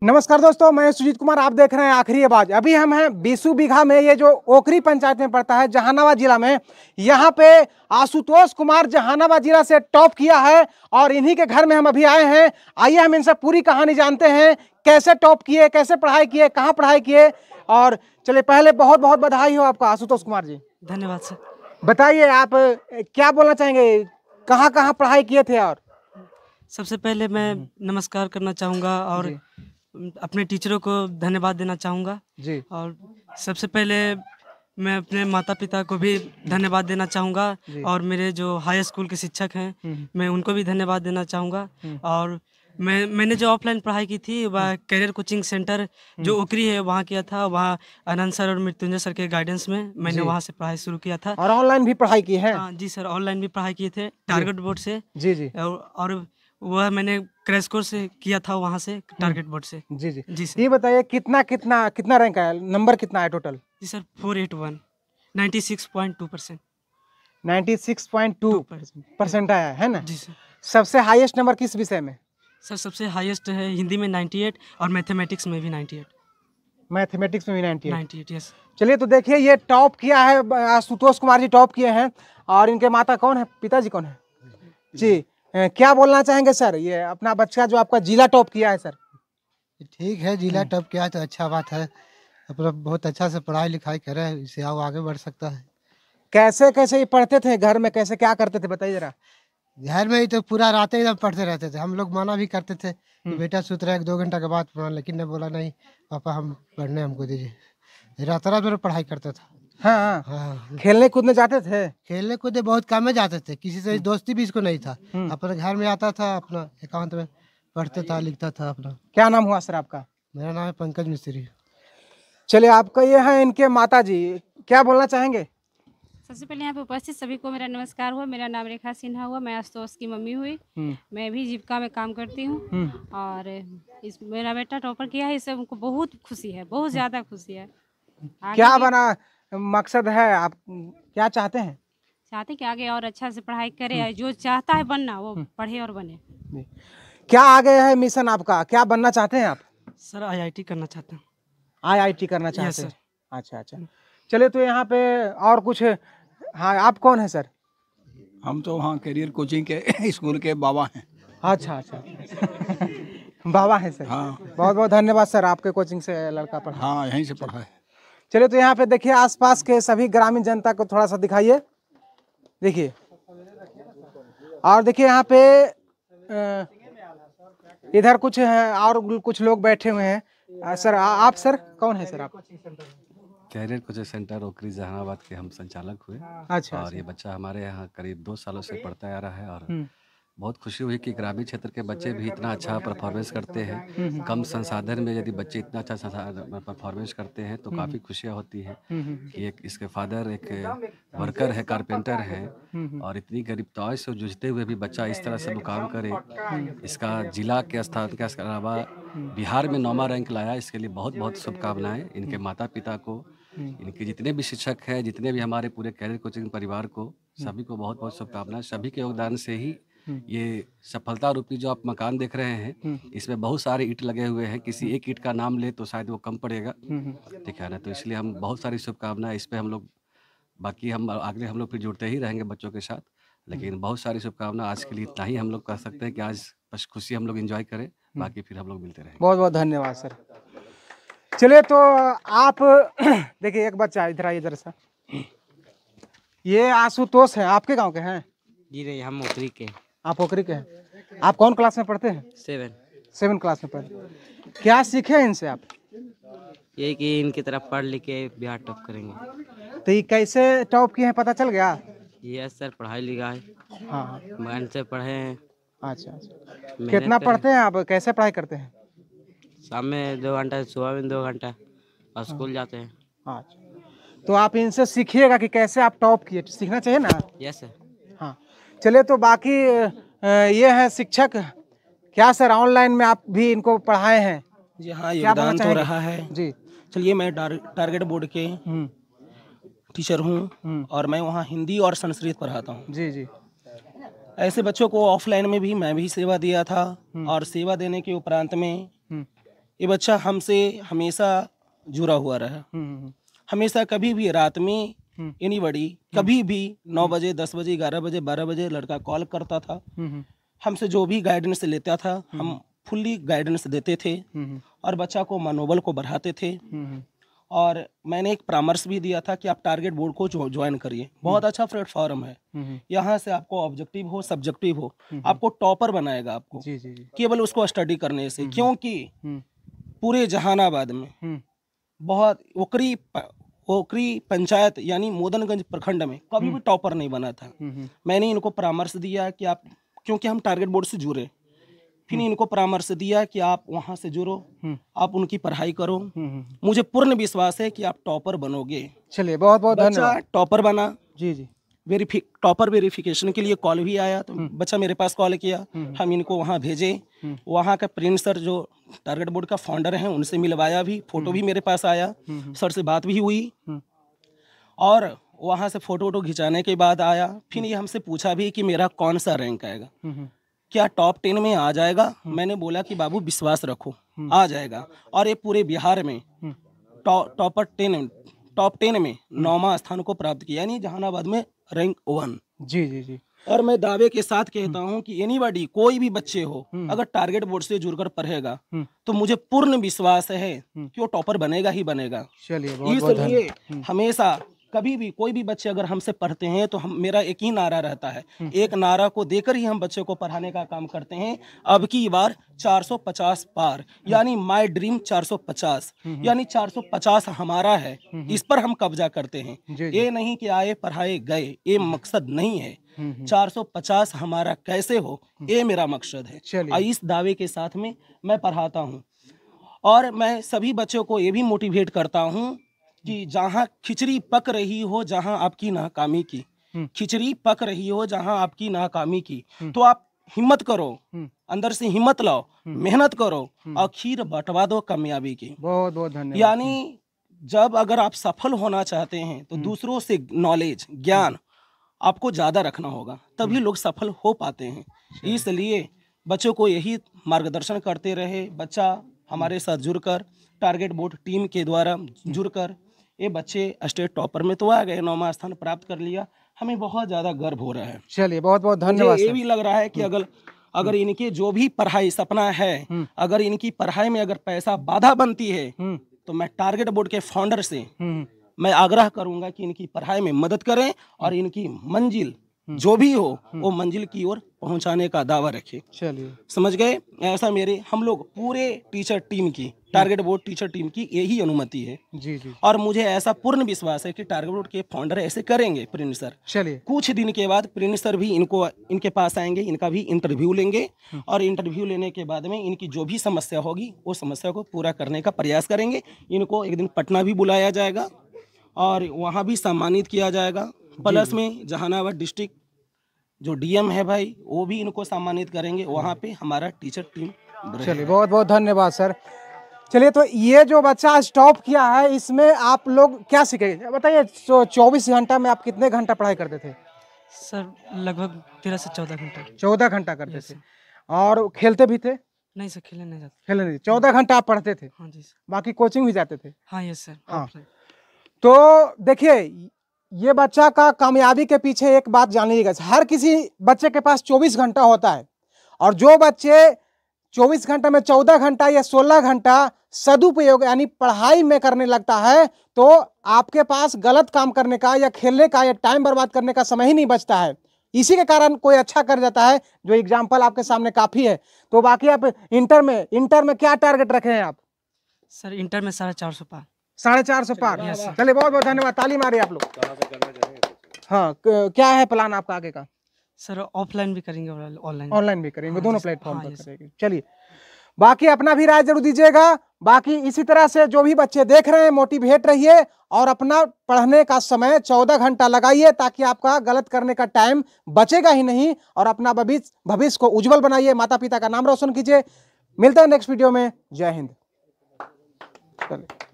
नमस्कार दोस्तों, मैं सुजीत कुमार। आप देख रहे हैं आखिरी आवाज। अभी हम हैं बीसू बीघा में, ये जो ओकरी पंचायत में पड़ता है जहानाबाद जिला में। यहाँ पे आशुतोष कुमार जहानाबाद जिला से टॉप किया है और इन्हीं के घर में हम अभी आए हैं। आइए हम इनसे पूरी कहानी जानते हैं, कैसे टॉप किए, कैसे पढ़ाई किए, कहाँ पढ़ाई किए। और चलिए, पहले बहुत बहुत बधाई हो आपका आशुतोष कुमार जी। धन्यवाद सर। बताइए आप क्या बोलना चाहेंगे, कहाँ कहाँ पढ़ाई किए थे। और सबसे पहले मैं नमस्कार करना चाहूँगा और अपने टीचरों को धन्यवाद देना चाहूँगा जी और सबसे पहले मैं अपने माता पिता को भी धन्यवाद देना चाहूँगा और मेरे जो हाई स्कूल के शिक्षक हैं मैं उनको भी धन्यवाद देना चाहूँगा। और मैंने जो ऑफलाइन पढ़ाई की थी वह कैरियर कोचिंग सेंटर जो ओकरी है वहाँ किया था। वहाँ आनंद सर और मृत्युंजय सर के गाइडेंस में मैंने वहाँ से पढ़ाई शुरू किया था। और ऑनलाइन भी पढ़ाई की है? हाँ जी सर, ऑनलाइन भी पढ़ाई किए थे टारगेट बोर्ड से। जी जी। और वह मैंने क्रैश कोर्स से किया था वहाँ से टारगेट बोर्ड से। जी जी जी सर। ये बताइए कितना कितना कितना रैंक आया, नंबर कितना है टोटल? जी सर 481 96.2%। 96.2% आया है ना? जी सर। सबसे हाईएस्ट नंबर किस विषय में? सर सबसे हाईएस्ट है हिंदी में 98 और मैथमेटिक्स में भी 98। मैथमेटिक्स में भी 98? यस। चलिए, तो देखिए ये टॉप किया है, आशुतोष कुमार जी टॉप किए हैं। और इनके माता कौन है, पिताजी कौन है जी? क्या बोलना चाहेंगे सर, ये अपना बच्चा जो आपका जिला टॉप किया है सर? ठीक है, जिला टॉप किया तो अच्छा बात है। अपना बहुत अच्छा से पढ़ाई लिखाई करे, इससे आओ आगे बढ़ सकता है। कैसे कैसे ये पढ़ते थे घर में, कैसे क्या करते थे बताइए जरा। घर में ही तो पूरा रात एकदम पढ़ते रहते थे। हम लोग मना भी करते थे कि बेटा सुत रहा है 2 घंटा के बाद पढ़ना, लेकिन ने बोला नहीं पापा हम पढ़ने हमको दीजिए। रात रात में पढ़ाई करता था। हाँ हाँ। हाँ, खेलने कूदने जाते थे? खेलने कूदने बहुत कम में जाते थे, किसी से दोस्ती भी इसको नहीं था। अपने घर में आता था, अपना एकांत में पढ़ता था, लिखता था अपना। क्या नाम हुआ सर आपका? मेरा नाम है पंकज मिस्त्री। चलिए, आपका ये है इनके माता जी, क्या बोलना चाहेंगे? सबसे पहले यहाँ पे उपस्थित सभी को मेरा नमस्कार हुआ। मेरा नाम रेखा सिन्हा हुआ। मैं आशुतोष की मम्मी हुई। मैं भी जीविका में काम करती हूँ और इस मेरा बेटा टॉपर किया है, इससे हमको बहुत खुशी है, बहुत ज़्यादा खुशी है। क्या बना मकसद है, आप क्या चाहते हैं? चाहते कि आगे और अच्छा से पढ़ाई करे, जो चाहता है बनना वो पढ़े और बने। क्या आगे है मिशन आपका, क्या बनना चाहते हैं आप? सर आईआईटी करना चाहता हूँ। आईआईटी करना चाहते यस हैं? सर। अच्छा अच्छा। चलिए, तो यहाँ पे और कुछ, हाँ आप कौन है सर? हम तो वहाँ करियर कोचिंग के स्कूल के बाबा हैं। अच्छा अच्छा बाबा है सर? हाँ। बहुत बहुत धन्यवाद सर, आपके कोचिंग से लड़का पढ़ा। हाँ, यहीं से पढ़ा है। चलिए, तो यहाँ पे देखिए आसपास के सभी ग्रामीण जनता को थोड़ा सा दिखाइए, देखिए। और देखिए यहाँ पे इधर कुछ है और कुछ लोग बैठे हुए हैं। सर आप सर कौन है सर आप? कैरियर कोचिंग सेंटर ओकरी जहानाबाद के हम संचालक हुए। अच्छा। और ये बच्चा हमारे यहाँ करीब 2 सालों से पढ़ता आ रहा है और बहुत खुशी हुई कि ग्रामीण क्षेत्र के बच्चे भी इतना अच्छा परफॉर्मेंस करते हैं। कम संसाधन में यदि बच्चे इतना अच्छा परफॉर्मेंस करते हैं तो काफ़ी खुशियाँ होती हैं कि एक इसके फादर एक वर्कर है, कारपेंटर है और इतनी गरीबताओं से जूझते हुए भी बच्चा इस तरह से मुकाम करे। इसका जिला के स्थान के अलावा बिहार में 9वां रैंक लाया, इसके लिए बहुत बहुत शुभकामनाएं इनके माता पिता को, इनके जितने भी शिक्षक हैं, जितने भी हमारे पूरे कैरियर कोचिंग परिवार को, सभी को बहुत बहुत शुभकामनाएं। सभी के योगदान से ही ये सफलता रूपी जो आप मकान देख रहे हैं, इसमें बहुत सारे ईंट लगे हुए हैं। किसी एक ईंट का नाम ले तो शायद वो कम पड़ेगा, ठीक है ना? तो इसलिए हम बहुत सारी शुभकामनाएं इस पे हम लोग, बाकी हम आगे हम लोग फिर जुड़ते ही रहेंगे बच्चों के साथ, लेकिन बहुत सारी शुभकामनाएं। आज के लिए इतना ही हम लोग कर सकते हैं कि आज बस खुशी हम लोग एंजॉय करें, बाकी फिर हम लोग मिलते रहेंगे। बहुत बहुत धन्यवाद सर। चलिए, तो आप देखिए एक बच्चा इधर आइए, इधर सा। ये आशुतोष है, आपके गांव के हैं? जी नहीं, हम ओकरी के। आप ओकरी के हैं? आप कौन क्लास में पढ़ते हैं? 7 क्लास में पढ़ते हैं। क्या सीखे हैं इनसे आप? यही कि इनकी तरफ पढ़ लिख के बिहार टॉप करेंगे। तो ये कैसे टॉप किए हैं, पता चल गया? यस सर, पढ़ाई लिखाई हाँ। मन से पढ़े हैं। अच्छा अच्छा। कितना पढ़ते हैं आप, कैसे पढ़ाई करते हैं? शाम में 2 घंटा, सुबह में 2 घंटा और स्कूल जाते हैं। अच्छा, तो आप इनसे सीखिएगा कि कैसे आप टॉप किए, सीखना चाहिए ना? Yes sir. हाँ। चलिए, तो बाकी ये हैं शिक्षक। क्या सर ऑनलाइन में आप भी इनको पढ़ाए हैं? जी हाँ, योगदान तो रहा है जी। चलिए, मैं टारगेट बोर्ड के टीचर हूँ और मैं वहाँ हिंदी और संस्कृत पढ़ाता हूँ। जी जी। ऐसे बच्चों को ऑफलाइन में भी मैं भी सेवा दिया था और सेवा देने के उपरांत में ये बच्चा हमसे हमेशा जुड़ा हुआ रहा। हमेशा कभी भी रात में एनीबॉडी कभी भी 9 बजे 10 बजे 11 बजे 12 बजे लड़का कॉल करता था, हमसे जो भी गाइडेंस लेता था हम फुल्ली गाइडेंस देते थे और बच्चा को मनोबल को बढ़ाते थे। और मैंने एक परामर्श भी दिया था कि आप टारगेट बोर्ड को ज्वाइन करिए, बहुत अच्छा प्लेटफॉर्म है। यहाँ से आपको ऑब्जेक्टिव हो सब्जेक्टिव हो, आपको टॉपर बनाएगा आपको केवल उसको स्टडी करने से, क्योंकि पूरे जहानाबाद में बहुत ओकरी पंचायत यानी मोदनगंज प्रखंड में कभी भी टॉपर नहीं बना था। मैंने इनको परामर्श दिया कि आप, क्योंकि हम टारगेट बोर्ड से जुड़े, फिर इनको परामर्श दिया कि आप वहाँ से जुड़ो, आप उनकी पढ़ाई करो, मुझे पूर्ण विश्वास है कि आप टॉपर बनोगे। चलिए बहुत बहुत धन्यवाद। टॉपर बना जी टॉपर वेरिफिकेशन के लिए कॉल भी आया, तो बच्चा मेरे पास कॉल किया, हम इनको वहाँ भेजे, वहाँ का प्रिंस सर जो टारगेट बोर्ड का फाउंडर हैं उनसे मिलवाया भी, फोटो भी मेरे पास आया, सर से बात भी हुई और वहाँ से फोटो खिंचाने के बाद आया, फिर ये हमसे पूछा भी कि मेरा कौन सा रैंक आएगा, क्या टॉप 10 में आ जाएगा। मैंने बोला कि बाबू विश्वास रखो आ जाएगा, और ये पूरे बिहार में टॉप 10 में 9वां स्थान को प्राप्त किया, यानी जहानाबाद में रैंक 1। जी। और मैं दावे के साथ कहता हूं कि एनीबॉडी कोई भी बच्चे हो अगर टारगेट बोर्ड से जुड़कर पढ़ेगा तो मुझे पूर्ण विश्वास है कि वो टॉपर बनेगा ही बनेगा। चलिए इसलिए हमेशा कभी भी कोई भी बच्चे अगर हमसे पढ़ते हैं तो हम मेरा एक ही नारा रहता है, एक नारा को देकर ही हम बच्चे को पढ़ाने का काम करते हैं। अब की बार 450 पार, यानी माय ड्रीम 450, यानी 450 हमारा है, इस पर हम कब्जा करते हैं। ये नहीं कि आए पढ़ाए गए, ये मकसद नहीं है। 450 हमारा कैसे हो, ये मेरा मकसद है। और इस दावे के साथ में मैं पढ़ाता हूँ और मैं सभी बच्चों को ये भी मोटिवेट करता हूँ कि जहाँ खिचड़ी पक रही हो, जहाँ आपकी नाकामी की खिचड़ी पक रही हो, जहाँ आपकी नाकामी की, तो आप हिम्मत करो, अंदर से हिम्मत लाओ, मेहनत करो और खीर बंटवा दो कामयाबी की। बहुत बहुत धन्यवाद। यानी जब अगर आप सफल होना चाहते हैं तो दूसरों से नॉलेज ज्ञान आपको ज़्यादा रखना होगा, तभी लोग सफल हो पाते हैं। इसलिए बच्चों को यही मार्गदर्शन करते रहे, बच्चा हमारे साथ जुड़कर टारगेट बोर्ड टीम के द्वारा जुड़कर ये बच्चे स्टेट टॉपर में तो आ गए, 9वां स्थान प्राप्त कर लिया, हमें बहुत ज़्यादा गर्व हो रहा है। चलिए बहुत बहुत धन्यवाद। ये भी लग रहा है कि अगर इनके जो भी पढ़ाई सपना है, अगर इनकी पढ़ाई में अगर पैसा बाधा बनती है तो मैं टारगेट बोर्ड के फाउंडर से मैं आग्रह करूंगा कि इनकी पढ़ाई में मदद करें और इनकी मंजिल जो भी हो वो मंजिल की ओर पहुंचाने का दावा रखें। चलिए समझ गए, ऐसा हम लोग पूरे टीचर टीम की, टारगेट बोर्ड टीचर टीम की यही अनुमति है। जी। और मुझे ऐसा पूर्ण विश्वास है कि टारगेट बोर्ड के फाउंडर ऐसे करेंगे। प्रिंस सर चलिए कुछ दिन के बाद प्रिंस सर भी इनके पास आएंगे, इनका भी इंटरव्यू लेंगे और इंटरव्यू लेने के बाद में इनकी जो भी समस्या होगी वो समस्या को पूरा करने का प्रयास करेंगे। इनको एक दिन पटना भी बुलाया जाएगा और वहाँ भी सम्मानित किया जाएगा। प्लस में जहानाबाद डिस्ट्रिक्ट जो डीएम है भाई वो भी इनको सम्मानित करेंगे, वहाँ पे हमारा टीचर टीम। चलिए बहुत बहुत धन्यवाद सर। चलिए तो ये जो बच्चा स्टॉप किया है इसमें आप लोग क्या सीखे बताइए। 24 घंटा में आप कितने घंटा पढ़ाई करते थे? सर लगभग 13 से 14 घंटा। 14 घंटा करते थे। और खेलते भी थे? नहीं सर, खेलने नहीं जाते। खेलने नहीं, 14 घंटा आप पढ़ते थे? हाँ जी सर। बाकी कोचिंग भी जाते थे? हाँ यस सर। हाँ। तो देखिए ये बच्चा का कामयाबी के पीछे एक बात जान लीजिएगा, हर किसी बच्चे के पास 24 घंटा होता है और जो बच्चे 24 घंटा में 14 घंटा या 16 घंटा सदुपयोग यानी पढ़ाई में करने लगता है तो आपके पास गलत काम करने का या खेलने का या टाइम बर्बाद करने का समय ही नहीं बचता है। इसी के कारण कोई अच्छा कर जाता है, जो एग्जाम्पल आपके सामने काफी है। तो बाकी आप इंटर में क्या टारगेट रखे हैं आप? सर इंटर में 450 पार। 450 पार। चलिए बहुत बहुत धन्यवाद, ताली मारिए आप लोग। हाँ क्या है प्लान आपका आगे का? सर ऑफलाइन भी करेंगे और ऑनलाइन भी करेंगे, दोनों प्लेटफॉर्म पर करेंगे। चलिए बाकी अपना भी राय जरूर दीजिएगा। बाकी इसी तरह से जो भी बच्चे देख रहे हैं मोटिवेट रहिए और अपना पढ़ने का समय 14 घंटा लगाइए ताकि आपका गलत करने का टाइम बचेगा ही नहीं और अपना भविष्य को उज्जवल बनाइए, माता पिता का नाम रोशन कीजिए। मिलते हैं नेक्स्ट वीडियो में। जय हिंद। चलिए।